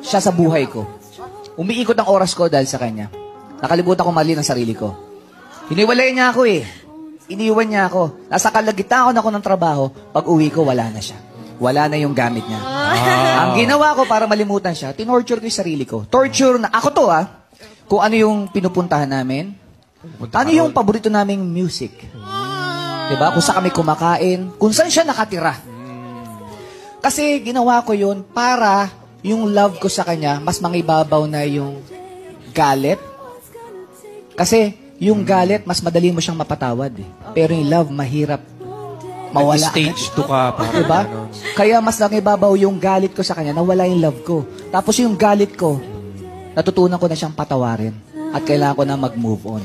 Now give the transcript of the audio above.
siya sa buhay ko. Umiikot ang oras ko dahil sa kanya. Nakalimutan ko mali ng sarili ko. Hiniwalay niya ako eh. Iniwan niya ako. Nasa kalagitnaan ako ng trabaho. Pag uwi ko, wala na siya. Wala na yung gamit niya. Ang ginawa ko para malimutan siya, tinorture ko yung sarili ko. Torture na, ako to kung ano yung pinupuntahan namin, ano yung paborito naming music. Diba? Kung saan kami kumakain, kung saan siya nakatira. Kasi ginawa ko yun para yung love ko sa kanya, mas mangibabaw na yung galit. Kasi yung galit, mas madali mo siyang mapatawad. Eh. Pero yung love, mahirap mawala. Stage 2 ka. Diba? Kaya mas nangibabaw yung galit ko sa kanya, nawala yung love ko. Tapos yung galit ko, natutunan ko na siyang patawarin. At kailangan ko na mag-move on.